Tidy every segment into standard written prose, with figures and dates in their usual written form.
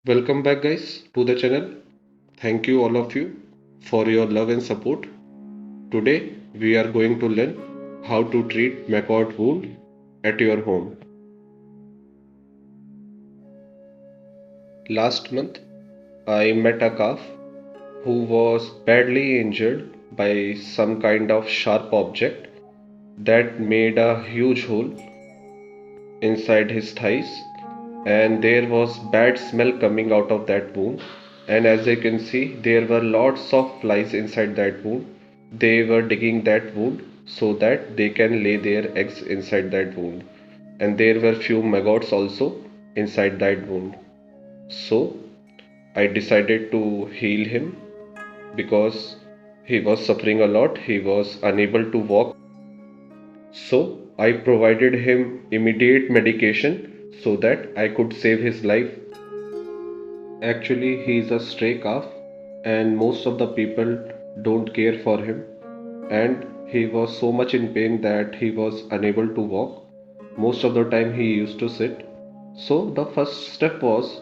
Welcome back, guys, to the channel. Thank you, all of you, for your love and support. Today, we are going to learn how to treat maggot wound at your home. Last month, I met a calf who was badly injured by some kind of sharp object that made a huge hole inside his thighs, and there was bad smell coming out of that wound. And as you can see, there were lots of flies inside that wound. They were digging that wound so that they can lay their eggs inside that wound, and there were few maggots also inside that wound. So I decided to heal him because he was suffering a lot. He was unable to walk. So I provided him immediate medication so that I could save his life. Actually, he is a stray calf, and most of the people don't care for him. And he was so much in pain that he was unable to walk. Most of the time, he used to sit. So, the first step was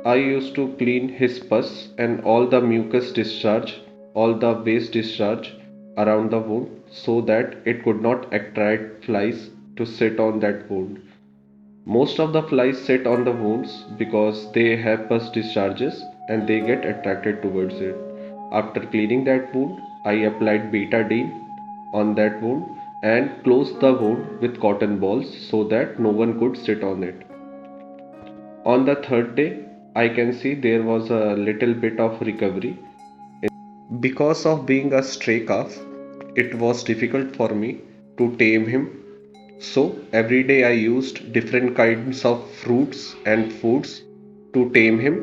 I used to clean his pus and all the mucus discharge, all the waste discharge around the wound so that it could not attract flies to sit on that wound. Most of the flies sit on the wounds because they have pus discharges and they get attracted towards it. After cleaning that wound, I applied betadine on that wound and closed the wound with cotton balls so that no one could sit on it. On the third day, I can see there was a little bit of recovery. Because of being a stray calf, it was difficult for me to tame him. So every day I used different kinds of fruits and foods to tame him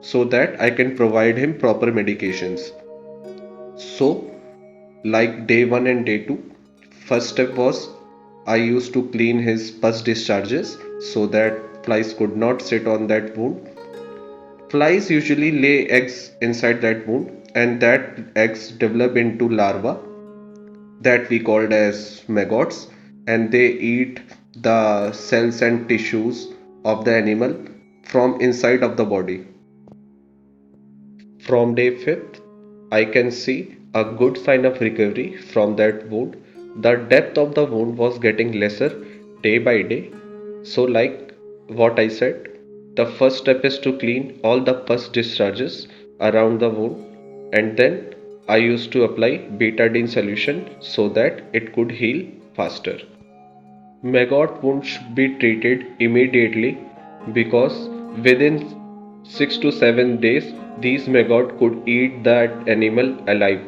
so that I can provide him proper medications. So, like day 1 and day 2, first step was I used to clean his pus discharges so that flies could not sit on that wound. Flies usually lay eggs inside that wound, and that eggs develop into larvae that we called as maggots, and they eat the cells and tissues of the animal from inside of the body. From day 5th, I can see a good sign of recovery from that wound. The depth of the wound was getting lesser day by day. So, like what I said, the first step is to clean all the pus discharges around the wound, and then I used to apply betadine solution so that it could heal faster. Maggot wound should be treated immediately because within 6 to 7 days these maggot could eat that animal alive.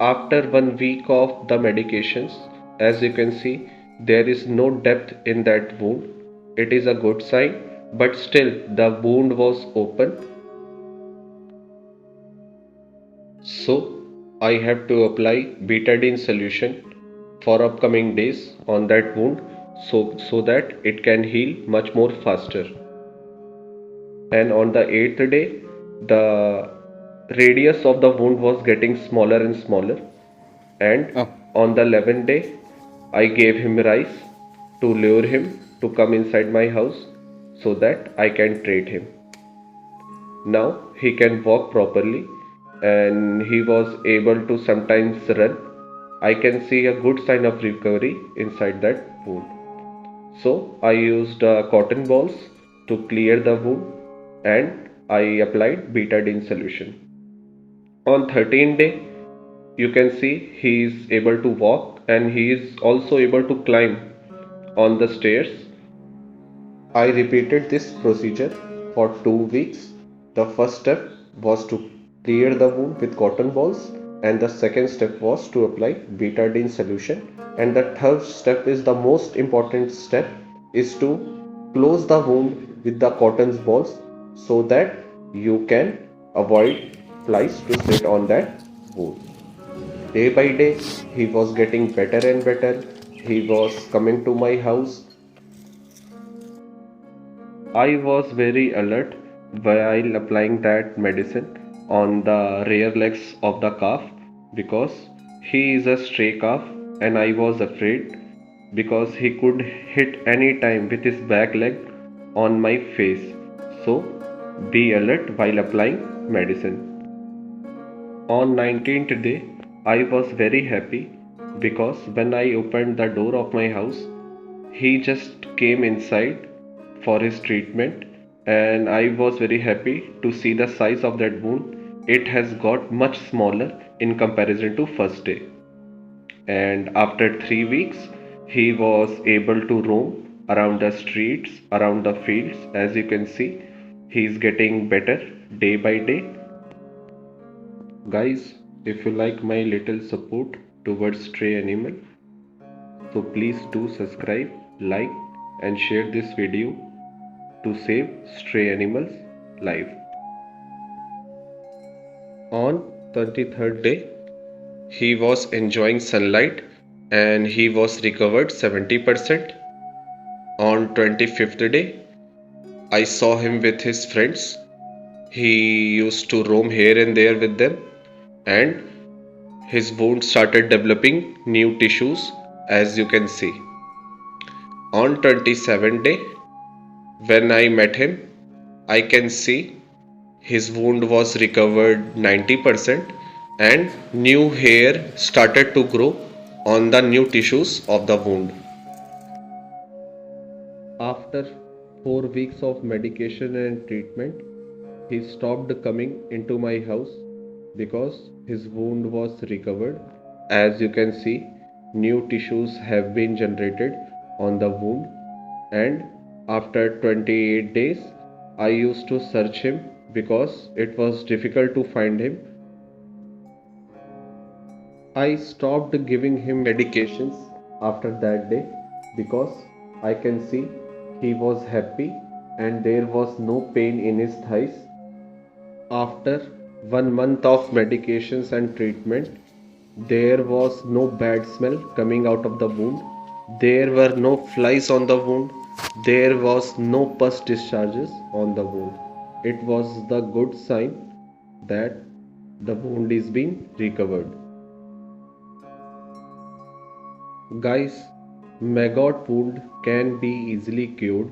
After 1 week of the medications, as you can see, there is no depth in that wound. It is a good sign, but still the wound was open. So I have to apply betadine solution for upcoming days on that wound so that it can heal much more faster. And on the 8th day, the radius of the wound was getting smaller and smaller. And Oh, on the 11th day, I gave him rice to lure him to come inside my house so that I can treat him. Now he can walk properly and he was able to sometimes run. I can see a good sign of recovery inside that wound. So I used cotton balls to clear the wound and I applied betadine solution. On 13th day, you can see he is able to walk and he is also able to climb on the stairs. I repeated this procedure for 2 weeks. The first step was to clear the wound with cotton balls, and the second step was to apply betadine solution. And the third step is the most important step is to close the wound with the cotton balls so that you can avoid flies to sit on that wound. Day by day, he was getting better and better. He was coming to my house. I was very alert while applying that medicine on the rear legs of the calf because he is a stray calf and I was afraid because he could hit any time with his back leg on my face. So be alert while applying medicine. On 19th day, I was very happy because when I opened the door of my house, he just came inside for his treatment, and I was very happy to see the size of that wound. It has got much smaller in comparison to first day. And after 3 weeks, he was able to roam around the streets, around the fields. As you can see, he is getting better day by day. Guys, if you like my little support towards stray animal, so please do subscribe, like and share this video to save stray animals' life. On 23rd day, he was enjoying sunlight and he was recovered 70%. On 25th day, I saw him with his friends. He used to roam here and there with them, and his wound started developing new tissues, as you can see. On 27th day, when I met him, I can see his wound was recovered 90% and new hair started to grow on the new tissues of the wound. After 4 weeks of medication and treatment, he stopped coming into my house because his wound was recovered. As you can see, new tissues have been generated on the wound, and after 28 days, I used to search him because it was difficult to find him. I stopped giving him medications after that day because I can see he was happy and there was no pain in his thighs. After 1 month of medications and treatment, there was no bad smell coming out of the wound. There were no flies on the wound. There was no pus discharges on the wound. It was the good sign that the wound is being recovered. Guys, maggot wound can be easily cured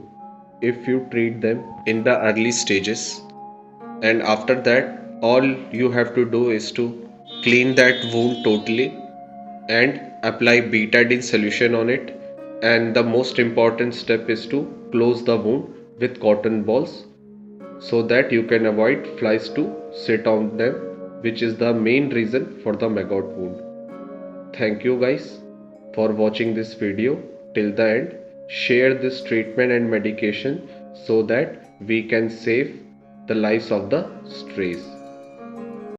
if you treat them in the early stages. And after that, all you have to do is to clean that wound totally and apply betadine solution on it. And the most important step is to close the wound with cotton balls so that you can avoid flies to sit on them, which is the main reason for the maggot wound. Thank you guys for watching this video till the end. Share this treatment and medication so that we can save the lives of the strays.